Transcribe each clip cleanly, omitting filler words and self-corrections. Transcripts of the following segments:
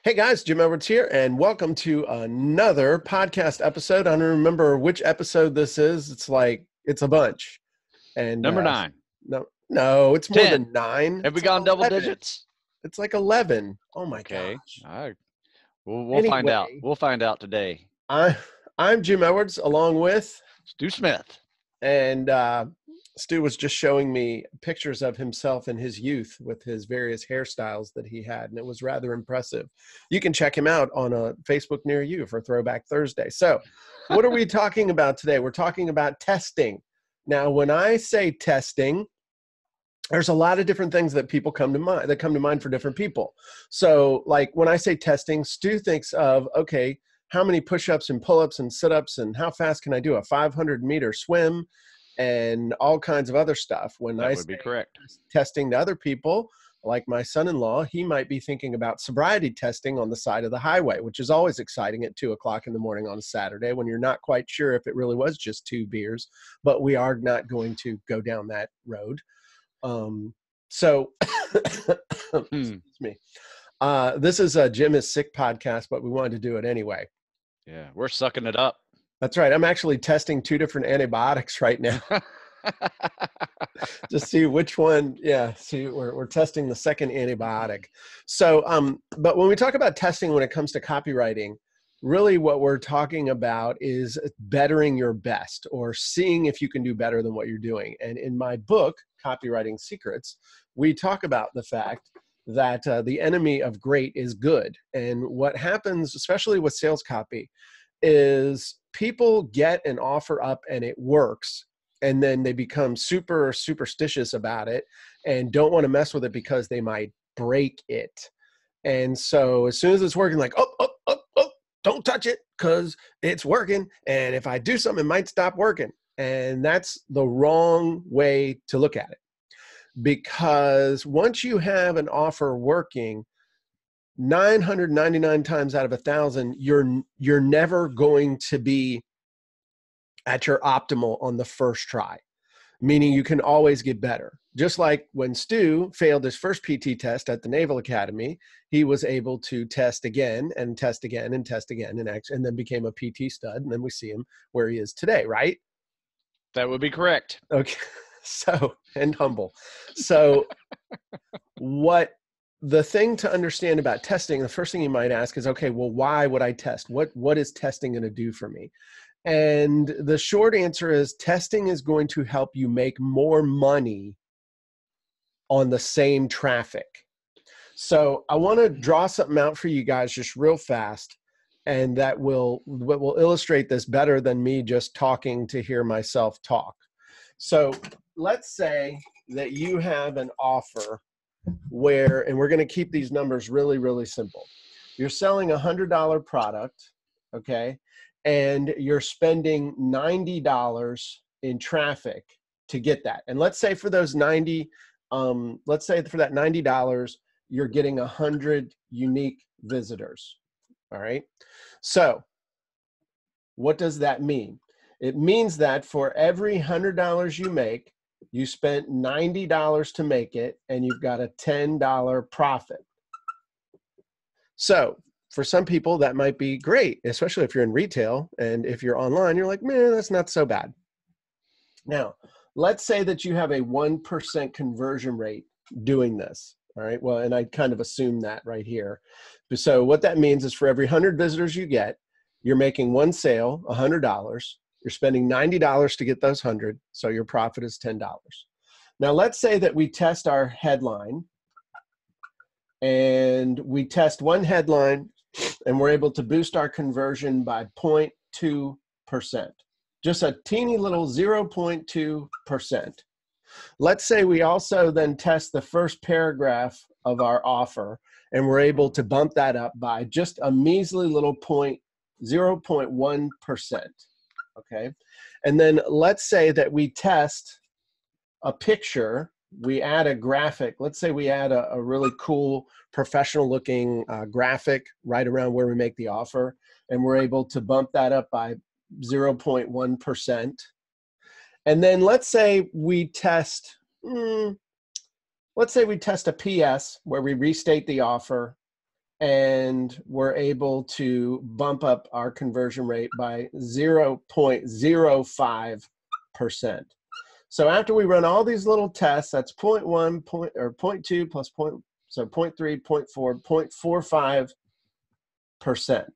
Hey guys, Jim Edwards here, and welcome to another podcast episode. I don't remember which episode this is. It's a bunch. And Number 9. no, it's more 10. than 9. Have we It's like gone double 11. digits? It's like 11. Oh my Okay. gosh. All right. We'll find out. Anyway, We'll find out today. I'm Jim Edwards, along with, Stu Smith. and Stu was just showing me pictures of himself in his youth with his various hairstyles that he had, and it was rather impressive. You can check him out on a Facebook near you for Throwback Thursday. So what are we talking about today? We're talking about testing. Now, when I say testing, there's a lot of different things that come to mind for different people. So like when I say testing, Stu thinks of, okay, how many push-ups and pull-ups and sit-ups and how fast can I do a 500-meter swim and all kinds of other stuff. When That I would be say correct. testing to other people, like my son-in-law, he might be thinking about sobriety testing on the side of the highway, which is always exciting at 2:00 in the morning on a Saturday when you're not quite sure if it really was just 2 beers, but we are not going to go down that road. Excuse me. This is a Jim is Sick podcast, but we wanted to do it anyway. Yeah, we're sucking it up. That's right. I'm actually testing 2 different antibiotics right now. Just see which one. Yeah. See, we're testing the second antibiotic. So, but when we talk about testing, when it comes to copywriting, really what we're talking about is bettering your best or seeing if you can do better than what you're doing. And in my book, Copywriting Secrets, we talk about the fact that the enemy of great is good. And what happens, especially with sales copy, is people get an offer up and it works. And then they become super superstitious about it and don't want to mess with it because they might break it. And so as soon as it's working, like, oh, don't touch it because it's working. And if I do something, it might stop working. And that's the wrong way to look at it. Because once you have an offer working, 999 times out of 1,000, you're never going to be at your optimal on the first try, meaning you can always get better. Just like when Stu failed his first PT test at the Naval Academy, he was able to test again and test again and test again and then became a PT stud. And then we see him where he is today, right? That would be correct. Okay. So, and humble. So the thing to understand about testing, the first thing you might ask is, okay, well, why would I test? What is testing going to do for me? And the short answer is testing is going to help you make more money on the same traffic. So I want to draw something out for you guys just real fast, and that will illustrate this better than me just talking to hear myself talk. So let's say that you have an offer where, and we're going to keep these numbers really, really simple. You're selling a $100 product, okay? And you're spending $90 in traffic to get that. And let's say for those $90, let's say for that $90, you're getting 100 unique visitors. All right. So what does that mean? It means that for every $100 you make, you spent $90 to make it, and you've got a $10 profit. So for some people, that might be great, especially if you're in retail. And if you're online, you're like, man, that's not so bad. Now, let's say that you have a 1% conversion rate doing this. All right. Well, and I kind of assume that right here. So what that means is for every 100 visitors you get, you're making one sale, $100. You're spending $90 to get those 100. So your profit is $10. Now, let's say that we test our headline, and we test one headline and we're able to boost our conversion by 0.2%, just a teeny little 0.2%. Let's say we also then test the first paragraph of our offer, and we're able to bump that up by just a measly little 0.1%. Okay. And then let's say that we test a picture, we add a graphic. Let's say we add a really cool professional looking graphic right around where we make the offer, and we're able to bump that up by 0.1%. And then let's say we test, a PS where we restate the offer, and we're able to bump up our conversion rate by 0.05%. So after we run all these little tests, that's 0.1 or 0.2 plus point, so 0.3, 0.4, 0.45%.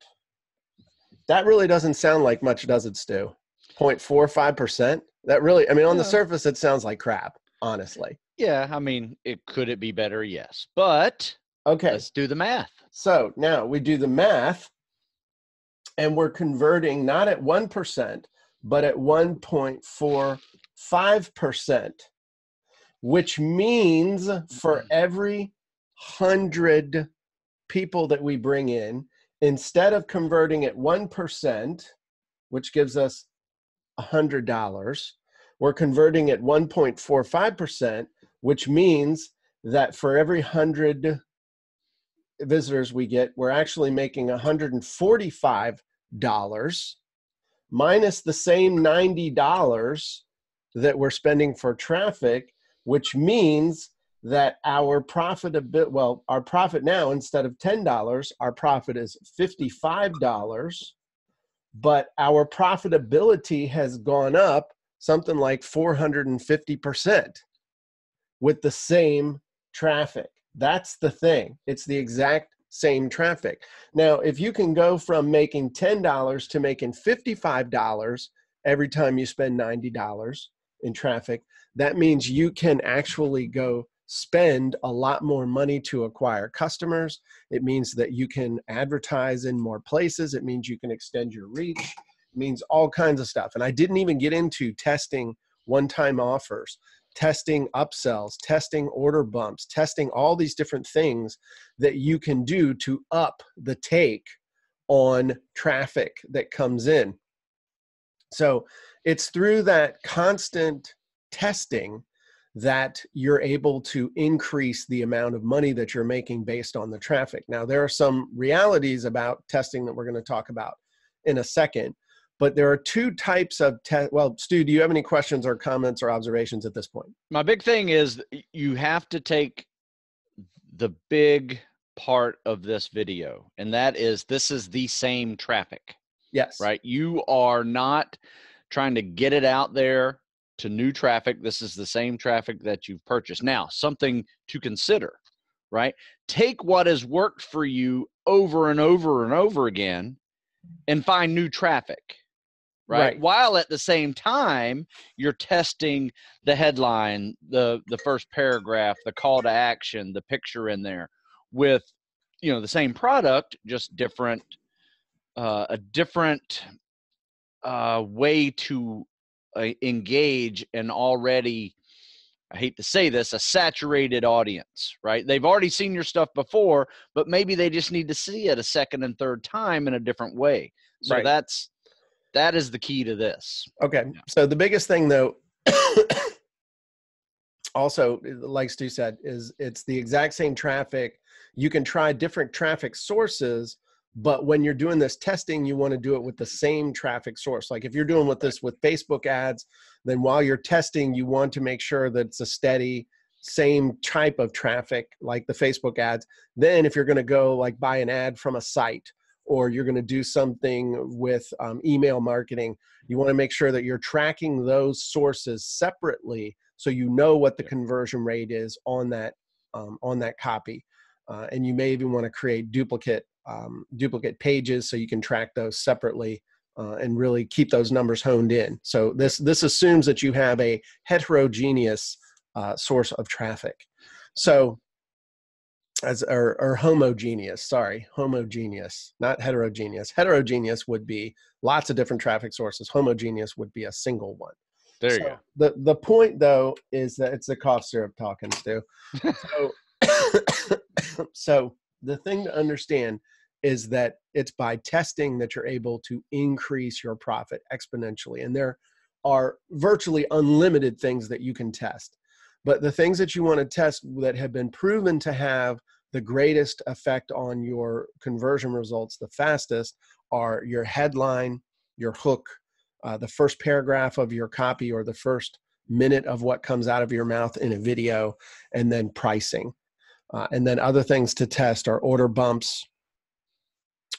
That really doesn't sound like much, does it, Stu? 0.45%? That really, I mean, on the surface, it sounds like crap, honestly. Yeah, I mean, could it be better? Yes. But okay, let's do the math. So now we do the math, and we're converting not at 1%, but at 1.45%, which means for every 100 people that we bring in, instead of converting at 1%, which gives us $100, we're converting at 1.45%, which means that for every 100 visitors we get, we're actually making $145 minus the same $90 that we're spending for traffic, which means that our profit our profit now, instead of $10, our profit is $55, but our profitability has gone up something like 450% with the same traffic. That's the thing. It's the exact same traffic. Now, if you can go from making $10 to making $55 every time you spend $90 in traffic, that means you can actually go spend a lot more money to acquire customers. It means that you can advertise in more places. It means you can extend your reach. It means all kinds of stuff. And I didn't even get into testing one-time offers, testing upsells, testing order bumps, testing all these different things that you can do to up the take on traffic that comes in. So it's through that constant testing that you're able to increase the amount of money that you're making based on the traffic. Now, there are some realities about testing that we're going to talk about in a second, but there are two types of well, Stu, do you have any questions or comments or observations at this point? My big thing is you have to take the big part of this video, and that is this is the same traffic. Yes. Right? You are not trying to get it out there to new traffic. This is the same traffic that you've purchased. Now, something to consider, right? Take what has worked for you over and over and over again and find new traffic, right? While at the same time, you're testing the headline, the first paragraph, the call to action, the picture in there with, you know, the same product, just different, a different way to engage an already, I hate to say this, a saturated audience, right? They've already seen your stuff before, but maybe they just need to see it a second and third time in a different way. So that is the key to this. Okay. Yeah. So the biggest thing, though, also, like Stu said, is it's the exact same traffic. You can try different traffic sources, but when you're doing this testing, you want to do it with the same traffic source. Like if you're doing this with Facebook ads, then while you're testing, you want to make sure that it's a steady, same type of traffic like the Facebook ads. Then if you're going to go like buy an ad from a site, or you're going to do something with email marketing, you want to make sure that you're tracking those sources separately so you know what the conversion rate is on that copy. And you may even want to create duplicate pages so you can track those separately and really keep those numbers honed in. So this assumes that you have a heterogeneous source of traffic. So or homogeneous, homogeneous, not heterogeneous. Heterogeneous would be lots of different traffic sources. Homogeneous would be a single one. There you go. The point, though, is that it's the cough syrup talking, Stu. So the thing to understand is that it's by testing that you're able to increase your profit exponentially. And there are virtually unlimited things that you can test. But the things that you want to test that have been proven to have the greatest effect on your conversion results the fastest are your headline, your hook, the first paragraph of your copy, or the first minute of what comes out of your mouth in a video, and then pricing. And then other things to test are order bumps,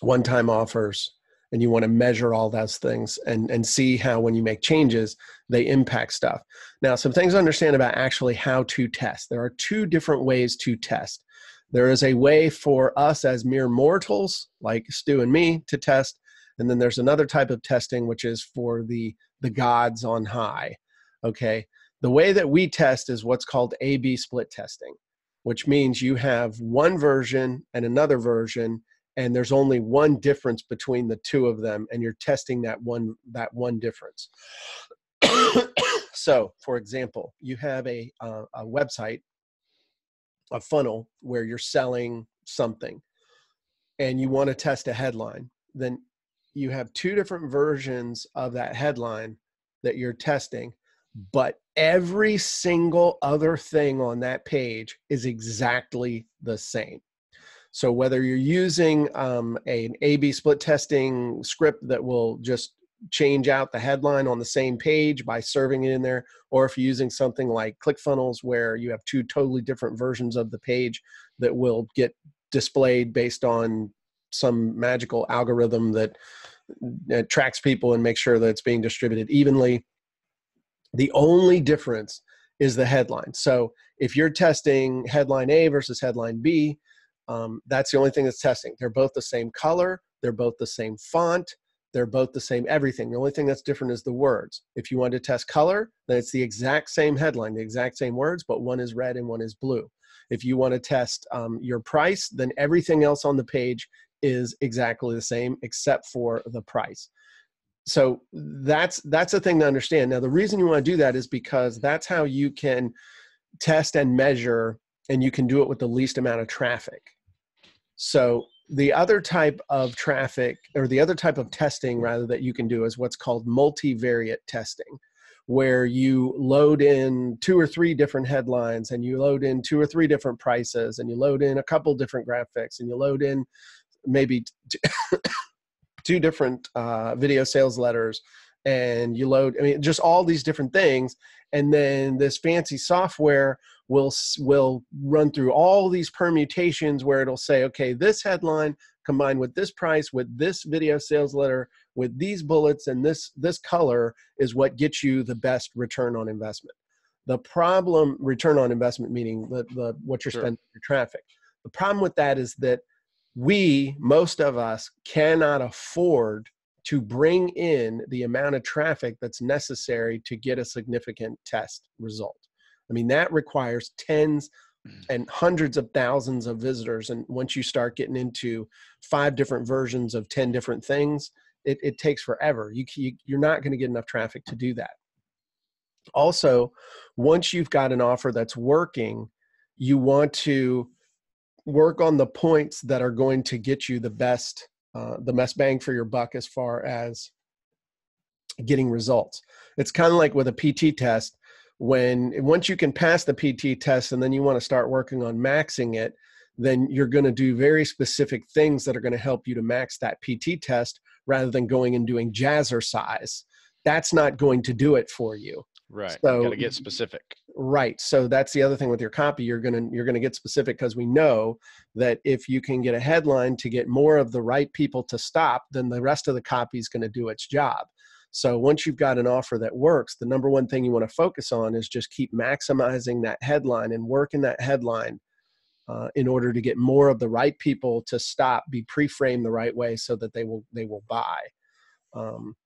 one-time offers, and you want to measure all those things and see how when you make changes, they impact stuff. Now, some things to understand about actually how to test. There are two different ways to test. There is a way for us as mere mortals, like Stu and me, to test. And then there's another type of testing, which is for the gods on high. Okay. The way that we test is what's called A/B split testing, which means you have one version and another version, and there's only one difference between the two of them, and you're testing that one difference. So, for example, you have a website, a funnel where you're selling something, and you want to test a headline. Then you have two different versions of that headline that you're testing, but every single other thing on that page is exactly the same. So whether you're using an A/B split testing script that will just change out the headline on the same page by serving it in there, or if you're using something like ClickFunnels where you have two totally different versions of the page that will get displayed based on some magical algorithm that tracks people and makes sure that it's being distributed evenly. The only difference is the headline. So if you're testing headline A versus headline B, that's the only thing that's testing. They're both the same color. They're both the same font. They're both the same everything. The only thing that's different is the words. If you want to test color, then it's the exact same headline, the exact same words, but one is red and one is blue. If you want to test your price, then everything else on the page is exactly the same except for the price. So that's a thing to understand. Now, the reason you want to do that is because that's how you can test and measure, and you can do it with the least amount of traffic. So the other type of traffic, or the other type of testing rather, that you can do is what's called multivariate testing, where you load in 2 or 3 different headlines, and you load in 2 or 3 different prices, and you load in a couple different graphics, and you load in maybe 2 different video sales letters, and you load, I mean, just all these different things. And then this fancy software will run through all these permutations where it'll say, okay, this headline combined with this price, with this video sales letter, with these bullets, and this color is what gets you the best return on investment. The problem, return on investment, meaning what you're spending for traffic. The problem with that is that most of us cannot afford to bring in the amount of traffic that's necessary to get a significant test result. I mean, that requires tens and hundreds of thousands of visitors. And once you start getting into 5 different versions of 10 different things, it takes forever. You're not going to get enough traffic to do that. Also, once you've got an offer that's working, you want to work on the points that are going to get you the best bang for your buck as far as getting results. It's kind of like with a PT test. Once you can pass the PT test and then you want to start working on maxing it, then you're going to do very specific things that are going to help you to max that PT test rather than going and doing jazzercise. That's not going to do it for you. Right. So, you got to get specific. Right. So that's the other thing with your copy. You're going to get specific, because we know that if you can get a headline to get more of the right people to stop, then the rest of the copy is going to do its job. So once you've got an offer that works, the number one thing you want to focus on is just keep maximizing that headline and working that headline in order to get more of the right people to stop, be pre-framed the right way so that they will buy.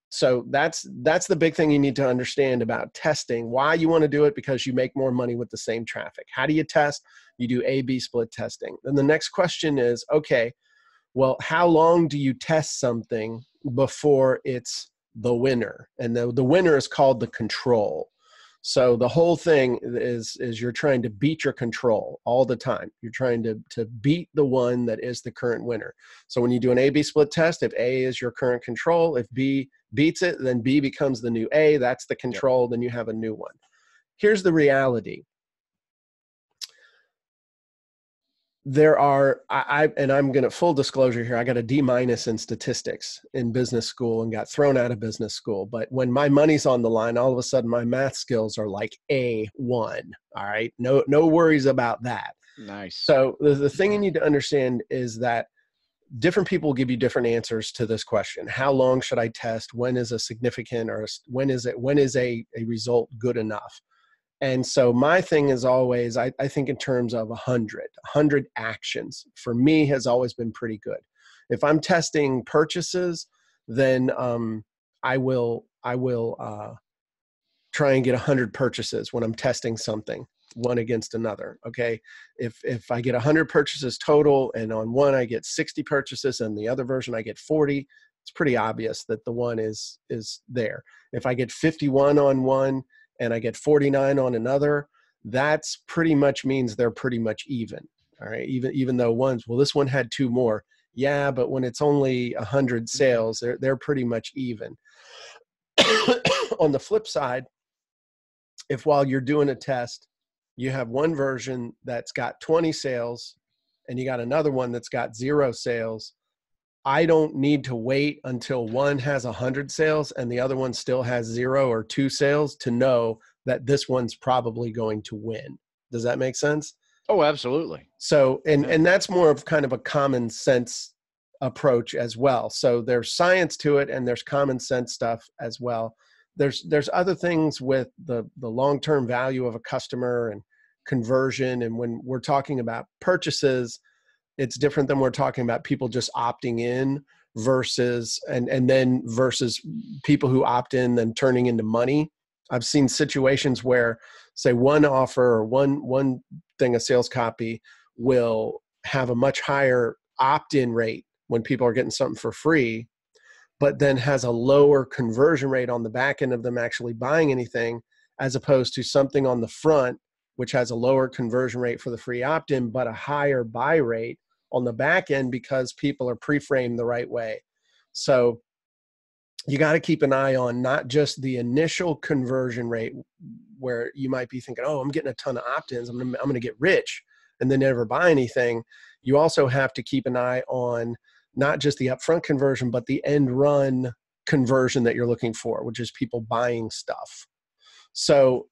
So that's the big thing you need to understand about testing. Why you want to do it, because you make more money with the same traffic. How do you test? You do A/B split testing. Then the next question is, okay, well, how long do you test something before it's the winner? And the winner is called the control. So the whole thing is you're trying to beat your control all the time. You're trying to beat the one that is the current winner. So when you do an A/B split test, if A is your current control, if B beats it, then B becomes the new A. That's the control. Yep. Then you have a new one. Here's the reality. There are, and I'm going to, full disclosure here, I got a D- in statistics in business school and got thrown out of business school. But when my money's on the line, all of a sudden my math skills are like A1. All right. No worries about that. Nice. So the thing you need to understand is that different people will give you different answers to this question. How long should I test? When is a significant, or when is a result good enough? And so my thing is always, I think in terms of 100 actions for me has always been pretty good. If I'm testing purchases, then I will try and get 100 purchases when I'm testing something, one against another. Okay. If I get 100 purchases total, and on one I get 60 purchases and the other version I get 40, it's pretty obvious that the one is there. If I get 51 on one and I get 49 on another, that's pretty much means they're pretty much even. All right. Even though this one had two more. Yeah, but when it's only 100 sales, they're pretty much even. On the flip side, if while you're doing a test, you have one version that's got 20 sales and you got another one that's got 0 sales, I don't need to wait until one has 100 sales and the other one still has 0 or 2 sales to know that this one's probably going to win. Does that make sense? Oh, absolutely. So, and that's more of kind of a common sense approach as well. So there's science to it and there's common sense stuff as well. There's other things with the long-term value of a customer and conversion. And when we're talking about purchases, it's different than we're talking about people just opting in versus people who opt in then turning into money. I've seen situations where, say, one offer or one thing of Salescopy will have a much higher opt-in rate when people are getting something for free, but then has a lower conversion rate on the back end of them actually buying anything, as opposed to something on the front, which has a lower conversion rate for the free opt-in, but a higher buy rate on the back end because people are pre-framed the right way. So you got to keep an eye on not just the initial conversion rate where you might be thinking, oh, I'm getting a ton of opt-ins, I'm going to get rich, and then never buy anything. You also have to keep an eye on not just the upfront conversion, but the end run conversion that you're looking for, which is people buying stuff. So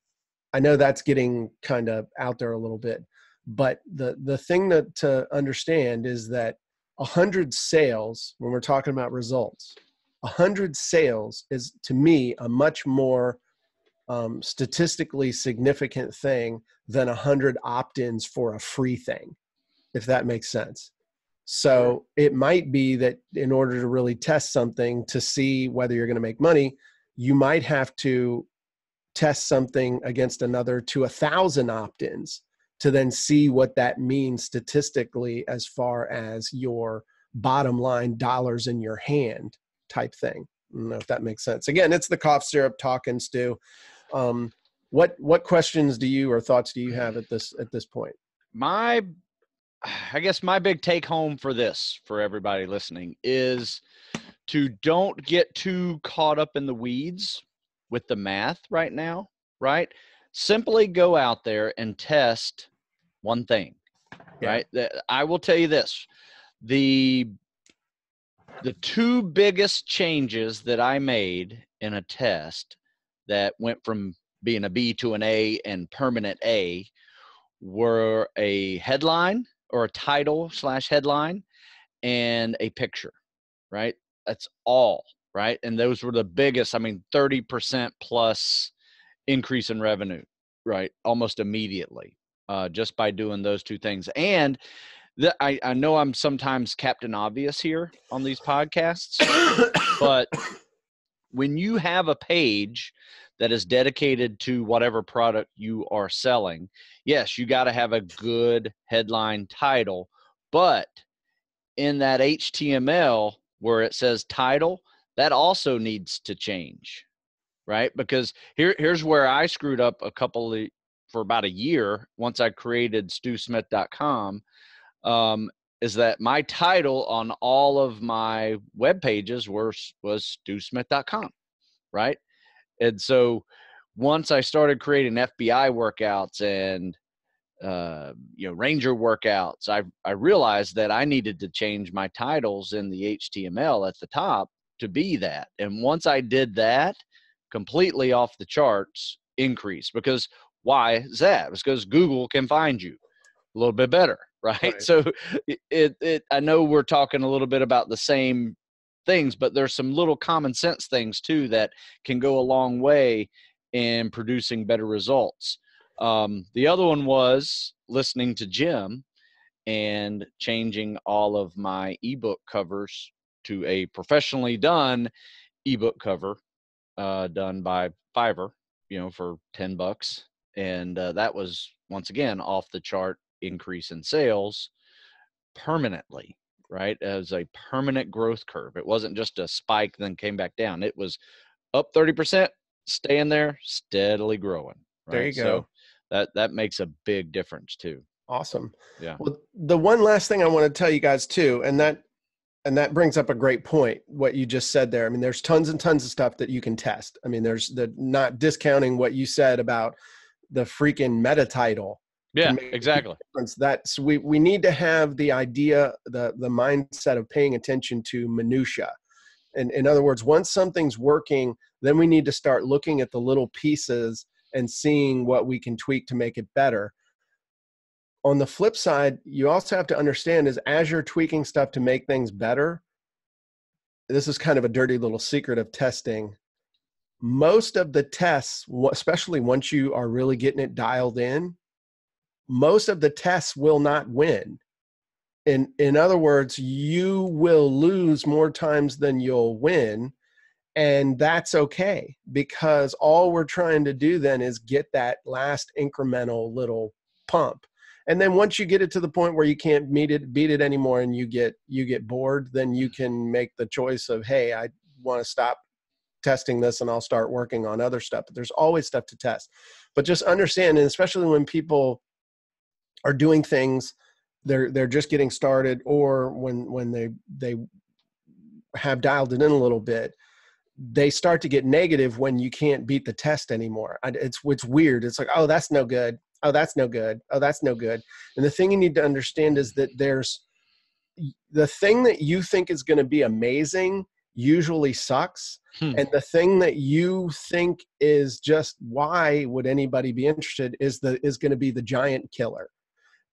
I know that's getting kind of out there a little bit, but the thing to understand is that 100 sales, when we're talking about results, 100 sales is, to me, a much more statistically significant thing than 100 opt-ins for a free thing, if that makes sense. So it might be that in order to really test something to see whether you're going to make money, you might have to test something against another to 1,000 opt-ins to then see what that means statistically as far as your bottom line dollars in your hand type thing. I don't know if that makes sense. Again, it's the cough syrup talking, Stu. What questions do you or thoughts do you have at this point? I guess my big take home for this, for everybody listening, is to don't get too caught up in the weeds with the math right now, right? Simply go out there and test one thing, right? I will tell you this. The two biggest changes that I made in a test that went from being a B to an A and permanent A were a headline or a title / headline and a picture, right? That's all, right? And those were the biggest, 30% plus increase in revenue, right? Almost immediately, just by doing those two things. And I know I'm sometimes Captain Obvious here on these podcasts, but when you have a page that is dedicated to whatever product you are selling, yes, you got to have a good headline title, but in that HTML where it says title, that also needs to change, right? Because here's where I screwed up for about a year once I created StuSmith.com, is that my title on all of my web pages was StuSmith.com, right? And so once I started creating FBI workouts and Ranger workouts, I realized that I needed to change my titles in the HTML at the top to be that. And once I did that, completely off the charts increase. Because why is that? It's because Google can find you, a little bit better, right? Right. So I know we're talking a little bit about the same things, but there's some little common sense things too that can go a long way in producing better results. The other one was listening to Jim and changing all of my ebook covers to a professionally done ebook cover, done by Fiverr, for $10. And that was, once again, off the chart increase in sales permanently, right? As a permanent growth curve. It wasn't just a spike, then came back down. It was up 30%, staying there, steadily growing, There right? you So go. that makes a big difference too. Awesome. Yeah. Well, the one last thing I want to tell you guys too, and that brings up a great point, what you just said there. I mean, there's tons and tons of stuff that you can test. I mean, there's not discounting what you said about the freaking meta title Yeah, can make a huge exactly. difference. That's we need to have the idea, the mindset of paying attention to minutia. And in other words, once something's working, then we need to start looking at the little pieces and seeing what we can tweak to make it better. On the flip side, you also have to understand is as you're tweaking stuff to make things better, this is kind of a dirty little secret of testing. Most of the tests, especially once you are really getting it dialed in, most of the tests will not win. In other words, you will lose more times than you'll win. And that's okay, because all we're trying to do then is get that last incremental little pump. And then once you get it to the point where you can't beat it anymore, and you get bored, then you can make the choice of, hey, I want to stop testing this and I'll start working on other stuff. But there's always stuff to test. But just understand, and especially when people are doing things, they're just getting started, or when they have dialed it in a little bit, they start to get negative when you can't beat the test anymore. It's weird. It's like, oh, that's no good. Oh, that's no good. Oh, that's no good. And the thing you need to understand is that there's the thing that you think is going to be amazing usually sucks. And the thing that you think is just, why would anybody be interested, is going to be the giant killer.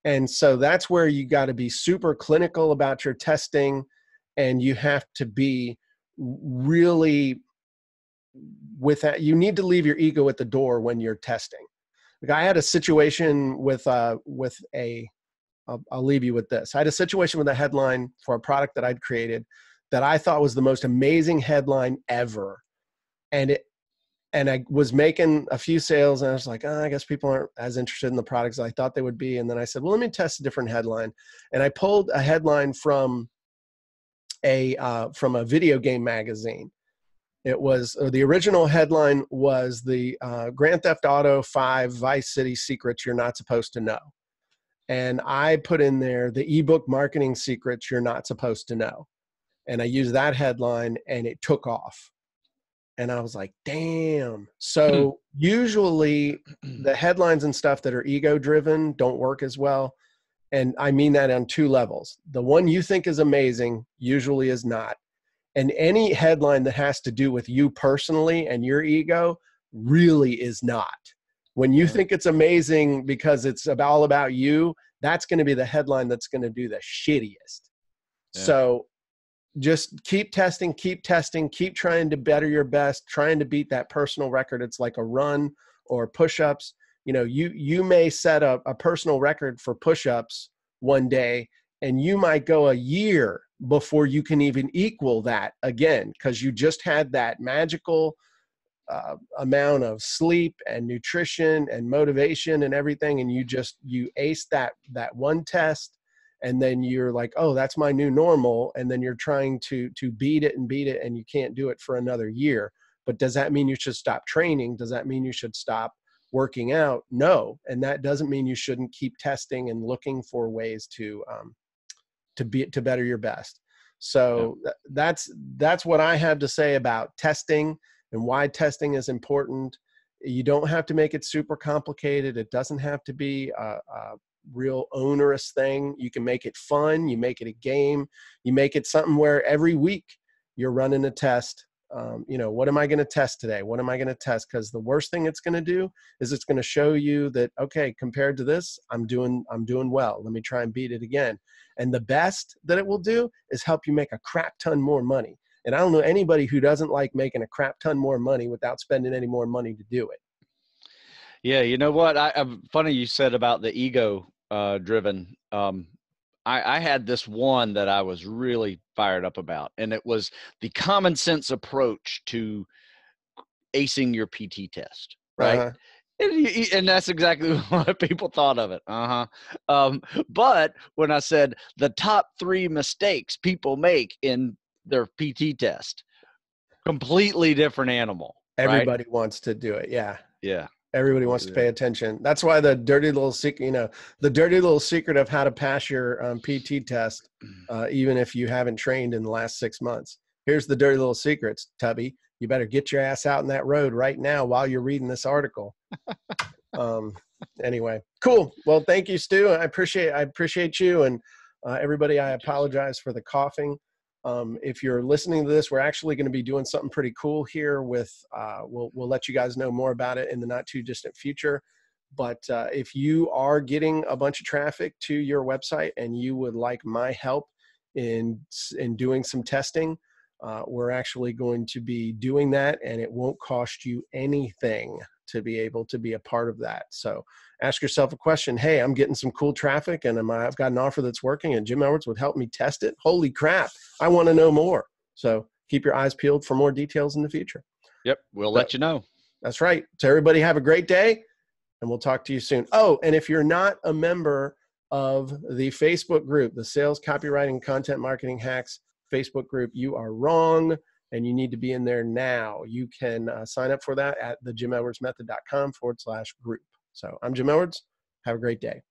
And so that's where you got to be super clinical about your testing, and you have to be really, with that, you need to leave your ego at the door when you're testing. Like, I had a situation with a I'll leave you with this. I had a situation with a headline for a product that I'd created that I thought was the most amazing headline ever. And I was making a few sales, and I was like, oh, I guess people aren't as interested in the products as I thought they would be. And then I said, well, let me test a different headline. And I pulled a headline from a video game magazine. It was the original headline was the Grand Theft Auto 5 Vice City secrets you're not supposed to know. And I put in there the ebook marketing secrets you're not supposed to know. And I used that headline, and it took off. And I was like, damn. So usually the headlines and stuff that are ego driven don't work as well. And I mean that on two levels. The one you think is amazing usually is not. And any headline that has to do with you personally and your ego really is not. When you think it's amazing because it's all about you, that's going to be the headline that's going to do the shittiest. Yeah. So just keep testing, keep trying to better your best, trying to beat that personal record. It's like a run or push-ups. You may set up a personal record for push-ups one day, and you might go a year before you can even equal that again, because you just had that magical amount of sleep and nutrition and motivation and everything, and you aced that one test, and then you're like, oh, that's my new normal, and then you're trying to beat it, and you can't do it for another year. But does that mean you should stop training? Does that mean you should stop working out? No. And that doesn't mean you shouldn't keep testing and looking for ways to better your best. So that's what I have to say about testing and why testing is important. You don't have to make it super complicated. It doesn't have to be a real onerous thing. You can make it fun. You make it a game. You make it something where every week you're running a test, What am I going to test today? What am I going to test? Because the worst thing it's going to do is it's going to show you that, okay, compared to this, I'm doing well. Let me try and beat it again. And the best that it will do is help you make a crap ton more money. And I don't know anybody who doesn't like making a crap ton more money without spending any more money to do it. Yeah, you know what? Funny you said about the ego driven. I had this one that I was really fired up about, and it was the common sense approach to acing your PT test, right? Uh-huh. And that's exactly what people thought of it. But when I said the top 3 mistakes people make in their PT test, completely different animal, right? Everybody wants to do it. Yeah. Yeah. Everybody wants to pay attention. That's why the dirty little secret, the dirty little secret of how to pass your PT test, even if you haven't trained in the last 6 months. Here's the dirty little secrets, Tubby. You better get your ass out in that road right now while you're reading this article. Anyway, cool. Well, thank you, Stu. I appreciate you. And everybody, I apologize for the coughing. If you're listening to this, we're actually going to be doing something pretty cool here with, we'll let you guys know more about it in the not too distant future. But if you are getting a bunch of traffic to your website and you would like my help in doing some testing, we're actually going to be doing that, and it won't cost you anything to be able to be a part of that. So ask yourself a question. Hey, I'm getting some cool traffic and I've got an offer that's working and Jim Edwards would help me test it. Holy crap. I want to know more. So keep your eyes peeled for more details in the future. Yep. We'll let you know. That's right. So everybody have a great day and we'll talk to you soon. Oh, and if you're not a member of the Facebook group, the Sales Copywriting Content Marketing Hacks Facebook group, you are wrong. And you need to be in there now. You can sign up for that at thejimedwardsmethod.com/group. So I'm Jim Edwards. Have a great day.